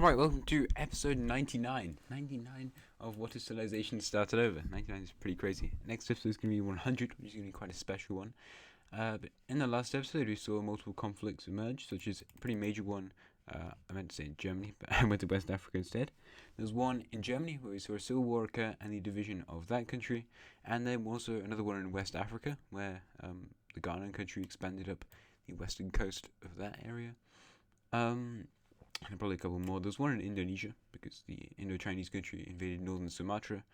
Alright, welcome to episode 99. 99 of What is Civilization Started Over. 99 is pretty crazy. Next episode is going to be 100, which is going to be quite a special one. But in the last episode, we saw multiple conflicts emerge, such as a pretty major one, I meant to say in Germany, but I went to West Africa instead. There's one in Germany, where we saw a civil war occur and the division of that country. And then also another one in West Africa, where the Ghanaian country expanded up the western coast of that area. And probably a couple more. There's one in Indonesia, because the Indo-Chinese country invaded northern Sumatra.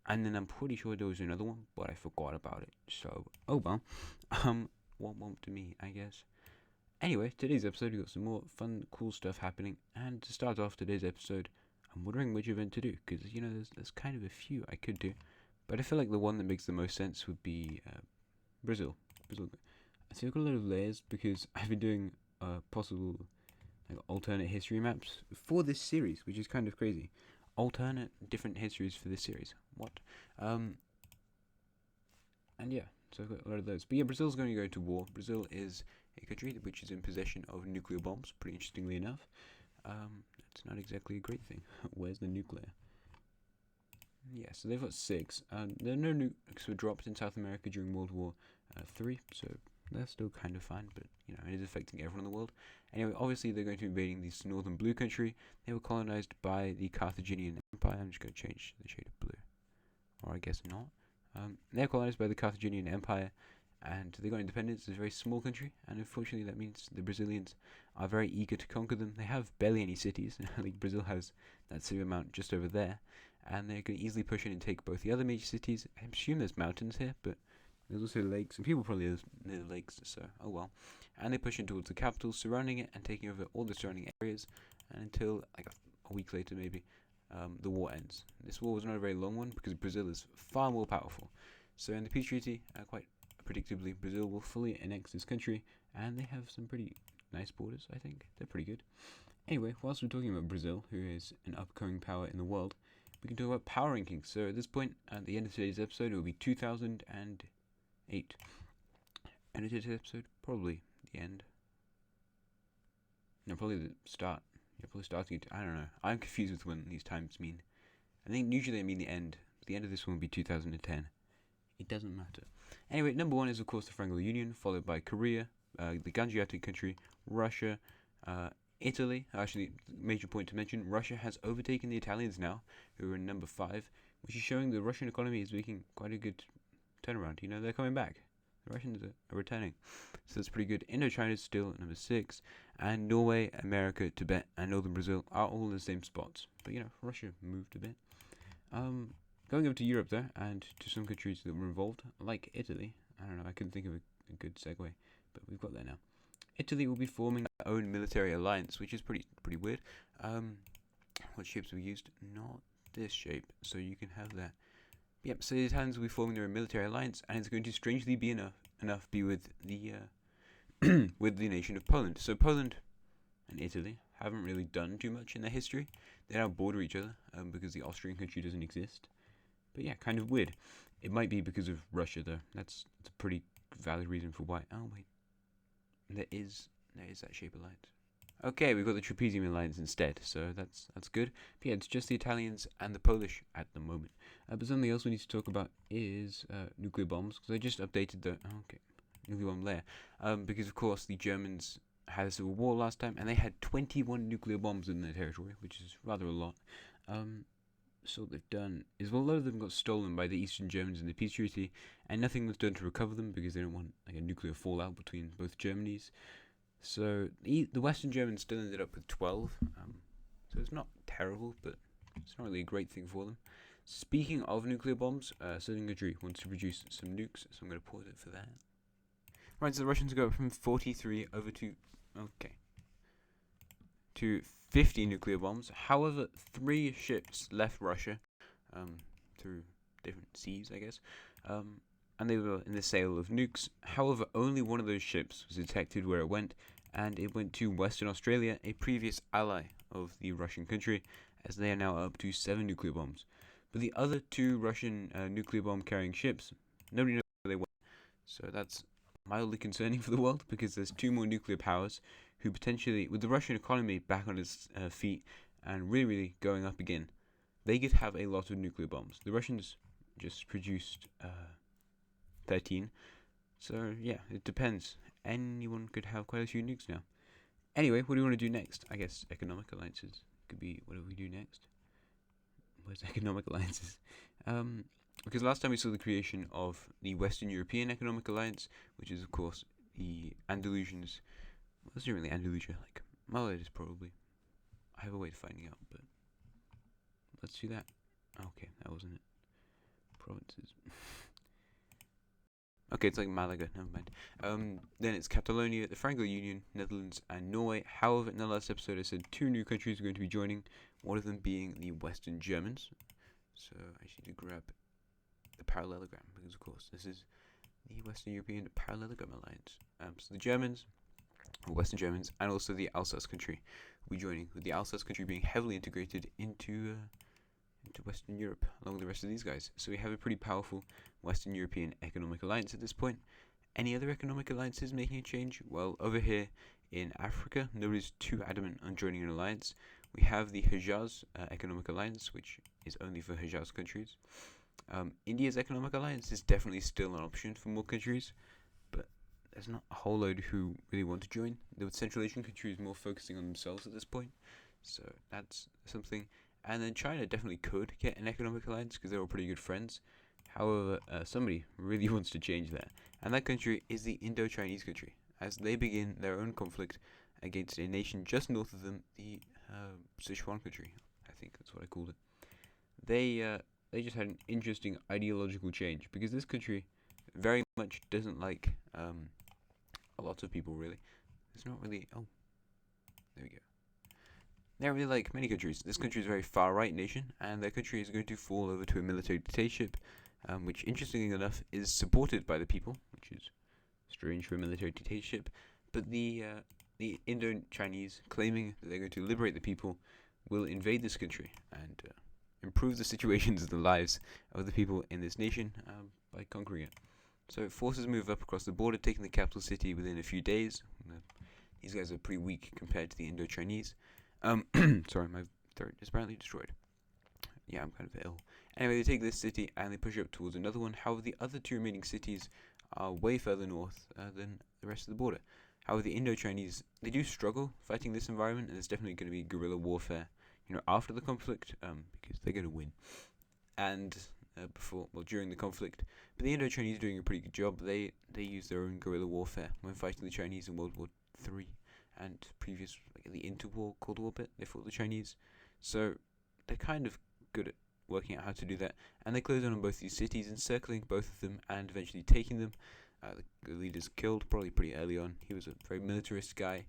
And then I'm pretty sure there was another one, but I forgot about it. So, oh well. Womp to me, I guess. Anyway, today's episode, we got some more fun, cool stuff happening. And to start off today's episode, I'm wondering which event to do, because, there's kind of a few I could do. But I feel like the one that makes the most sense would be Brazil. So I've got a lot of layers, because I've been doing possible alternate history maps for this series, which is kind of crazy. Alternate different histories for this series. What? And yeah, so I've got a lot of those. But yeah, Brazil's going to go to war. Brazil is a country which is in possession of nuclear bombs, pretty interestingly enough. That's not exactly a great thing. Where's the nuclear? Yeah, so they've got 6. There are no nukes were dropped in South America during World War III, so they're still kind of fine, but it is affecting everyone in the world. Anyway, obviously they're going to be invading this northern blue country. They were colonized by the Carthaginian Empire. I'm just going to change the shade of blue, or I guess not. They're colonized by the Carthaginian Empire, and they got independence. It's a very small country, and unfortunately that means the Brazilians are very eager to conquer them. They have barely any cities. Like Brazil has that same amount just over there, and they're going to easily push in and take both the other major cities. I assume there's mountains here, but there's also lakes, and people probably live near the lakes, so oh well. And they push in towards the capital, surrounding it and taking over all the surrounding areas, and until like a week later maybe, the war ends. This war was not a very long one because Brazil is far more powerful. So in the peace treaty, quite predictably, Brazil will fully annex this country, and they have some pretty nice borders, I think. They're pretty good. Anyway, whilst we're talking about Brazil, who is an upcoming power in the world, we can talk about power rankings. So at this point, at the end of today's episode, it will be 2008. And at today's episode, probably the end. No, probably the start. Yeah, probably starting it. I don't know. I'm confused with when these times mean. I think usually they mean the end. The end of this one will be 2010. It doesn't matter. Anyway, number 1 is of course the Franco Union, followed by Korea, the Ganjiatic country, Russia, Italy. Actually, major point to mention, Russia has overtaken the Italians now, who are in number 5, which is showing the Russian economy is making quite a good turnaround. They're coming back. The Russians are returning. So that's pretty good. Indochina is still at number 6. And Norway, America, Tibet, and Northern Brazil are all in the same spots. But, Russia moved a bit. Going over to Europe there, and to some countries that were involved, like Italy. I don't know, I couldn't think of a good segue, but we've got there now. Italy will be forming their own military alliance, which is pretty weird. What shapes we used? Not this shape, so you can have that. Yep, so the Italians will be forming their own military alliance, and it's going to strangely be enough be with the with the nation of Poland. So Poland and Italy haven't really done too much in their history. They now border each other because the Austrian country doesn't exist. But yeah, kind of weird. It might be because of Russia though. That's a pretty valid reason for why. Oh wait, there is that shape alliance. Okay, we've got the Trapezium alliance instead, so that's good. But yeah, it's just the Italians and the Polish at the moment. But something else we need to talk about is nuclear bombs, because I just updated the nuclear bomb layer. Because of course the Germans had a civil war last time, and they had 21 nuclear bombs in their territory, which is rather a lot. So what they've done is, well, a lot of them got stolen by the Eastern Germans in the peace treaty, and nothing was done to recover them because they don't want a nuclear fallout between both Germanys. So the Western Germans still ended up with 12. So it's not terrible, but it's not really a great thing for them. Speaking of nuclear bombs, Southern country wants to produce some nukes, so I'm going to pause it for that. Right, so the Russians go from 43 over to 50 nuclear bombs. However, 3 ships left Russia through different seas, I guess, and they were in the sale of nukes. However, only one of those ships was detected where it went, and it went to Western Australia, a previous ally of the Russian country, as they are now up to 7 nuclear bombs. But the other 2 Russian nuclear bomb carrying ships, nobody knows where they went. So that's mildly concerning for the world, because there's 2 more nuclear powers who potentially, with the Russian economy back on its feet and really, really going up again, they could have a lot of nuclear bombs. The Russians just produced 13. So, yeah, it depends. Anyone could have quite a few nukes now. Anyway, what do you want to do next? I guess economic alliances could be what do we do next? Where's economic alliances? Because last time we saw the creation of the Western European Economic Alliance, which is, of course, the Andalusians. Well, it's not really Andalusia, like, well, it is probably. I have a way of finding out, but let's do that. Okay, that wasn't it. Provinces. Okay, it's like Malaga, never mind. Then it's Catalonia, the Franco-Union, Netherlands, and Norway. However, in the last episode I said 2 new countries are going to be joining, one of them being the Western Germans. So I just need to grab the parallelogram, because of course this is the Western European Parallelogram Alliance. So the Germans, or Western Germans, and also the Alsace country will be joining, with the Alsace country being heavily integrated into Western Europe, along with the rest of these guys. So we have a pretty powerful Western European economic alliance at this point. Any other economic alliances making a change? Well, over here in Africa, nobody's too adamant on joining an alliance. We have the Hejaz Economic Alliance, which is only for Hejaz countries. India's economic alliance is definitely still an option for more countries, but there's not a whole load who really want to join. The Central Asian countries more focusing on themselves at this point, so that's something. And then China definitely could get an economic alliance because they're all pretty good friends. However, somebody really wants to change that, and that country is the Indo-Chinese country, as they begin their own conflict against a nation just north of them, the Sichuan country. I think that's what I called it. They just had an interesting ideological change, because this country very much doesn't like a lot of people, really. It's not really... Oh, there we go. They don't really like many countries. This country is a very far-right nation, and their country is going to fall over to a military dictatorship, which, interestingly enough, is supported by the people, which is strange for a military dictatorship. But the Indo-Chinese, claiming that they're going to liberate the people, will invade this country and improve the situations of the lives of the people in this nation by conquering it. So forces move up across the border, taking the capital city within a few days. These guys are pretty weak compared to the Indo-Chinese. Sorry, my throat is apparently destroyed. Yeah, I'm kind of ill. Anyway, they take this city and they push up towards another one. However, the other 2 remaining cities are way further north than the rest of the border. However, the Indo-Chinese, they do struggle fighting this environment, and there's definitely going to be guerrilla warfare, after the conflict, because they're going to win. And during the conflict. But the Indo-Chinese are doing a pretty good job. They use their own guerrilla warfare when fighting the Chinese in World War III. And previous, like the interwar Cold War bit, they fought the Chinese. So they're kind of good at working out how to do that. And they close in on both these cities, encircling both of them and eventually taking them. The leader's killed probably pretty early on. He was a very militarist guy.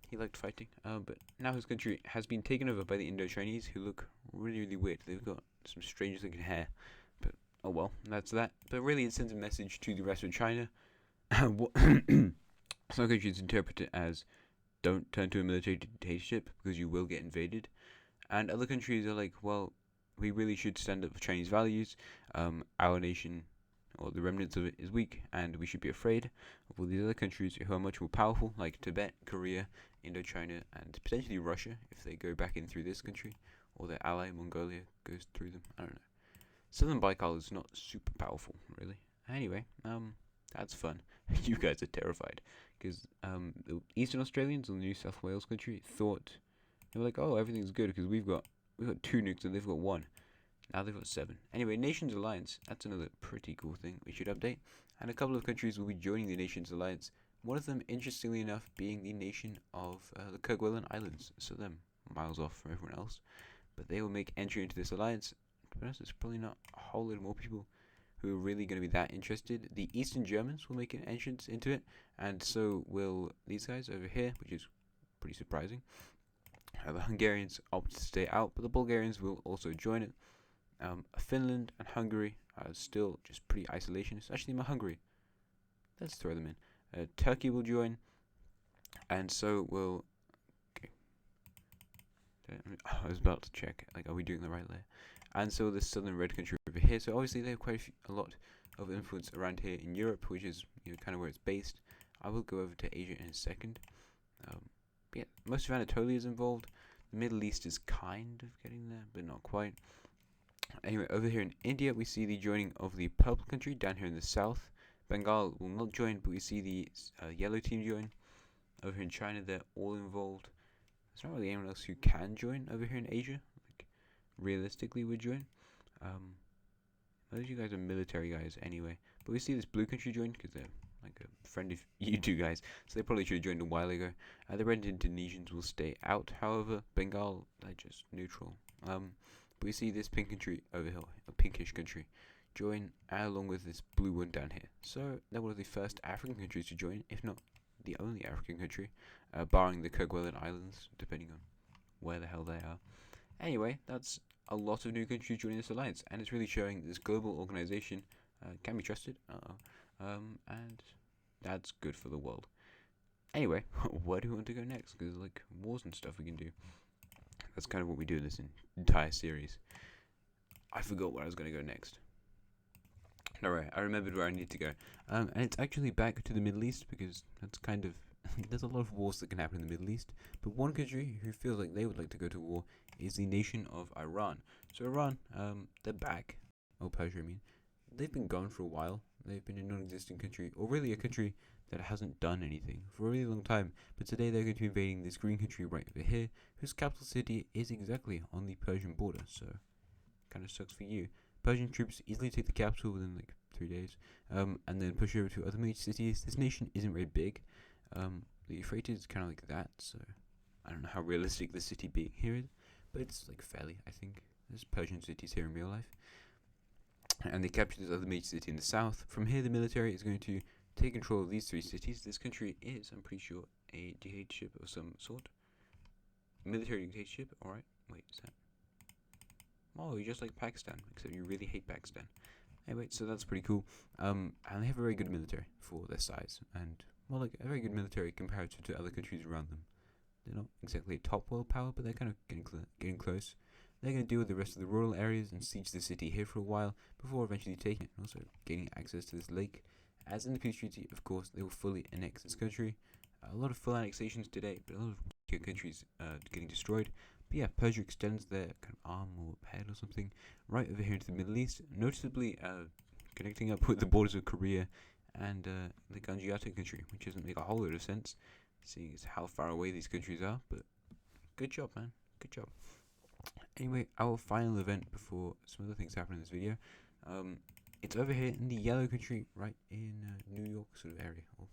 He liked fighting. But now his country has been taken over by the Indo-Chinese, who look really, really weird. They've got some strange looking hair. But oh well, that's that. But really it sends a message to the rest of China. Some countries interpret it as, don't turn to a military dictatorship because you will get invaded. And other countries are like, well, we really should stand up for Chinese values. Our nation, or the remnants of it, is weak, and we should be afraid of all these other countries who are much more powerful, like Tibet, Korea, Indochina, and potentially Russia, if they go back in through this country, or their ally, Mongolia, goes through them. I don't know. Southern Baikal is not super powerful, really. Anyway, that's fun. You guys are terrified. Because the Eastern Australians or the New South Wales country thought, they were like, oh, everything's good because we've got 2 nukes and they've got 1. Now they've got 7. Anyway, Nations Alliance, that's another pretty cool thing we should update. And a couple of countries will be joining the Nations Alliance. One of them, interestingly enough, being the nation of the Kerguelen Islands. So they're miles off from everyone else. But they will make entry into this alliance. To be honest, there's probably not a whole lot more people who are really going to be that interested. The Eastern Germans will make an entrance into it, and so will these guys over here, which is pretty surprising. The Hungarians opt to stay out, but the Bulgarians will also join it. Finland and Hungary are still just pretty isolationist. Actually, Hungary. Let's throw them in. Turkey will join, and so will... Okay. I was about to check, are we doing the right layer? And so the Southern Red country over here. So obviously they have quite a lot of influence around here in Europe, which is kind of where it's based. I will go over to Asia in a second. Yeah, most of Anatolia is involved. The Middle East is kind of getting there, but not quite. Anyway, over here in India, we see the joining of the purple country down here in the south. Bengal will not join, but we see the yellow team join. Over here in China, they're all involved. There's not really anyone else who can join over here in Asia. Like, realistically, would join. Most of you guys are military guys anyway. But we see this blue country join because they're like a friend of you two guys. So they probably should have joined a while ago. The red Indonesians will stay out. However, Bengal, they're just neutral. But we see this pink country over here, a pinkish country, join along with this blue one down here. So they're one of the first African countries to join, if not the only African country, barring the Kerguelen Islands, depending on where the hell they are. Anyway, that's a lot of new countries joining this alliance, and it's really showing this global organization can be trusted. And that's good for the world. Anyway, where do we want to go next? Because like wars and stuff we can do. That's kind of what we do in this entire series. I forgot where I was going to go next. Alright, I remembered where I need to go. And it's actually back to the Middle East, because that's kind of... there's a lot of wars that can happen in the Middle East. But one country who feels like they would like to go to war is the nation of Iran. So Iran, they're back. Oh, Persia, I mean. They've been gone for a while. They've been a non-existent country, or really a country that hasn't done anything for a really long time. But today they're going to be invading this green country right over here, whose capital city is exactly on the Persian border. So, kind of sucks for you. Persian troops easily take the capital within like 3 days, and then push over to other major cities. This nation isn't very big. The Euphrates is kind of like that, so I don't know how realistic the city being here is, but it's like fairly, I think. There's Persian cities here in real life. And they capture this other major city in the south. From here, the military is going to take control of these 3 cities. This country is, I'm pretty sure, a dictatorship of some sort. Military dictatorship, alright. Wait, is that... Oh, you're just like Pakistan, except you really hate Pakistan. Anyway, so that's pretty cool. And they have a very good military for their size. And, well, like, a very good military compared to other countries around them. They're not exactly a top world power, but they're kind of getting close. They're going to deal with the rest of the rural areas and siege the city here for a while before eventually taking it, and also gaining access to this lake. As in the peace treaty, of course, they will fully annex this country. A lot of full annexations today, but a lot of countries getting destroyed. But yeah, Persia extends their kind of arm or head or something right over here into the Middle East, noticeably connecting up with the borders of Korea and the Ganjiata country, which doesn't make a whole lot of sense, seeing as how far away these countries are, but good job, man. Good job. Anyway, our final event before some other things happen in this video, it's over here in the yellow country, right in New York sort of area. Or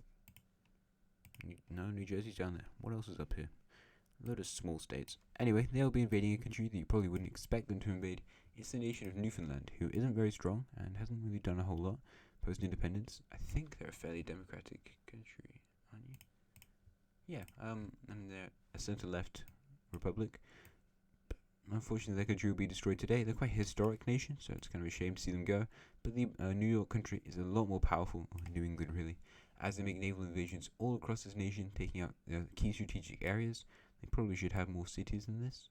no, New Jersey's down there. What else is up here? A lot of small states. Anyway, they'll be invading a country that you probably wouldn't expect them to invade. It's the nation of Newfoundland, who isn't very strong and hasn't really done a whole lot post-independence. I think they're a fairly democratic country, aren't you? Yeah, and they're a centre-left republic. Unfortunately, their country will be destroyed today. They're quite a historic nation, so it's kind of a shame to see them go. But the New York country is a lot more powerful, or New England really, as they make naval invasions all across this nation, taking out key strategic areas. They probably should have more cities than this,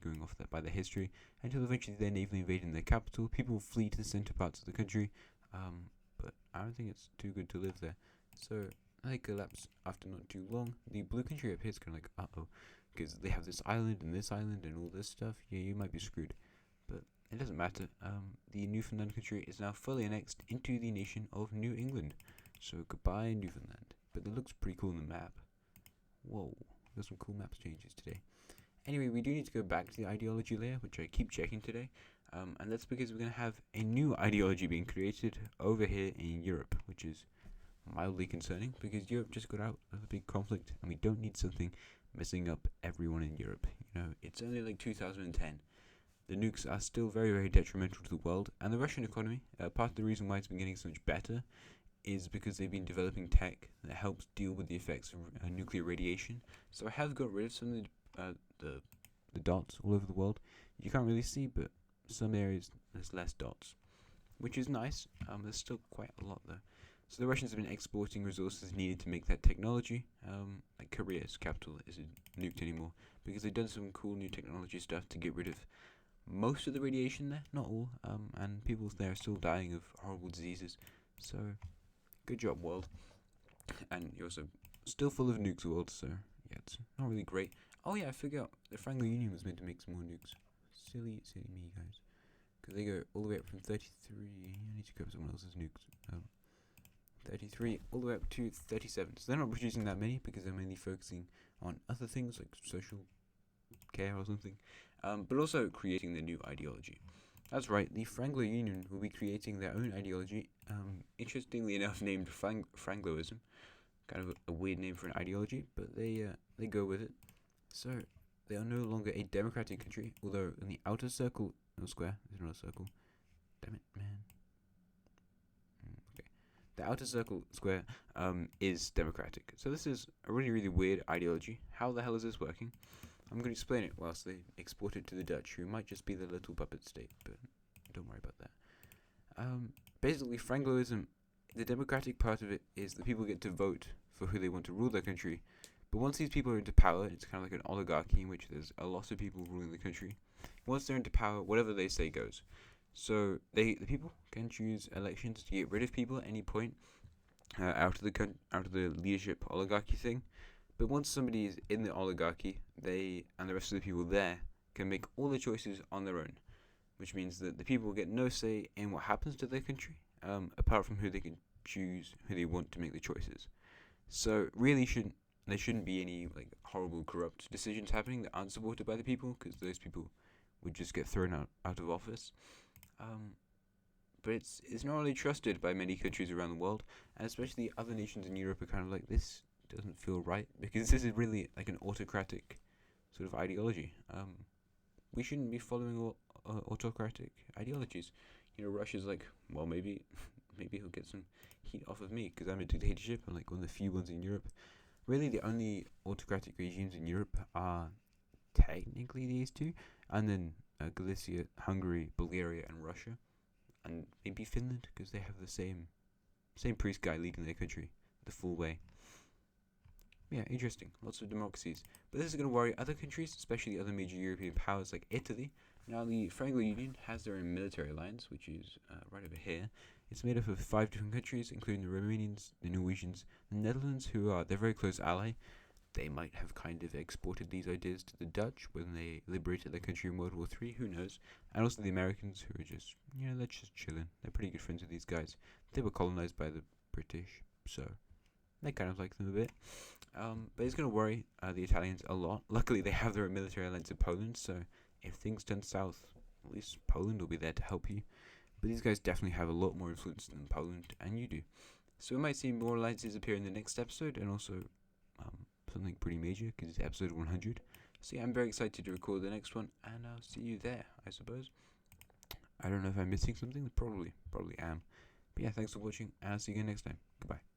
going off that by their history, until eventually they're navally invading their capital. People will flee to the center parts of the country, but I don't think it's too good to live there. So they collapse after not too long. The blue country up here is kind of like, uh-oh. Because they have this island and all this stuff. Yeah, you might be screwed. But it doesn't matter. The Newfoundland country is now fully annexed into the nation of New England. So goodbye, Newfoundland. But it looks pretty cool on the map. Whoa, there's some cool maps changes today. Anyway, we do need to go back to the ideology layer, which I keep checking today. And that's because we're going to have a new ideology being created over here in Europe, which is mildly concerning, because Europe just got out of a big conflict, and we don't need something messing up everyone in Europe. You know, it's only like 2010. The nukes are still very, very detrimental to the world, and the Russian economy, part of the reason why it's been getting so much better is because they've been developing tech that helps deal with the effects of nuclear radiation. So I have got rid of some of the dots all over the world. You can't really see, but some areas there's less dots, which is nice. There's still quite a lot though. So the Russians have been exporting resources needed to make that technology. Like Korea's capital isn't nuked anymore because they've done some cool new technology stuff to get rid of most of the radiation there, not all. And people there are still dying of horrible diseases. So good job, world. And you're also Still full of nukes world, so yeah, it's not really great. Oh yeah, I forgot the Franco Union was meant to make some more nukes. Silly me, guys. Because they go all the way up from 33. I need to cover someone else's nukes. 33 all the way up to 37. So they're not producing that many because they're mainly focusing on other things like social care or something, but also creating their new ideology. That's right, the Franco Union will be creating their own ideology, interestingly enough named Frangloism. Kind of a weird name for an ideology, but they go with it. So they are no longer a democratic country, although in the outer circle, no square, it's not a circle. Damn it, man. Okay, the outer circle square is democratic. So this is a really weird ideology. How the hell is this working? I'm going to explain it whilst they export it to the Dutch, who might just be the little puppet state, but don't worry about that. Basically, Francoism, the democratic part of it is the people get to vote for who they want to rule their country. But once these people are into power, it's kind of like an oligarchy in which there's a lot of people ruling the country. Once they're into power, whatever they say goes. So the people can choose elections to get rid of people at any point out of the leadership oligarchy thing. But once somebody is in the oligarchy, they and the rest of the people there can make all the choices on their own, which means that the people get no say in what happens to their country, apart from who they can choose, who they want to make the choices. So really, there shouldn't be any like horrible corrupt decisions happening that aren't supported by the people, because those people would just get thrown out of office. But it's not really trusted by many countries around the world, and especially other nations in Europe are kind of like, this doesn't feel right, because this is really like an autocratic sort of ideology. We shouldn't be following autocratic ideologies. Russia's like, well, maybe he'll get some heat off of me because I'm a dictatorship. I'm like one of the few ones in Europe. Really, the only autocratic regimes in Europe are technically these two, and then Galicia, Hungary, Bulgaria, and Russia, and maybe Finland because they have the same priest guy leading their country the full way. Yeah, interesting. Lots of democracies. But this is going to worry other countries, especially other major European powers like Italy. Now, the Franco Union has their own military alliance, which is right over here. It's made up of 5 different countries, including the Romanians, the Norwegians, the Netherlands, who are their very close ally. They might have kind of exported these ideas to the Dutch when they liberated their country in World War III, who knows. And also the Americans, who are just, they're just chilling. They're pretty good friends with these guys. They were colonized by the British, so they kind of like them a bit. But it's going to worry the Italians a lot. Luckily, they have their own military alliance in Poland, so if things turn south, at least Poland will be there to help you. But these guys definitely have a lot more influence than Poland, and you do. So we might see more alliances appear in the next episode, and also something pretty major, because it's episode 100. So yeah, I'm very excited to record the next one, and I'll see you there, I suppose. I don't know if I'm missing something, probably am. But yeah, thanks for watching, and I'll see you again next time. Goodbye.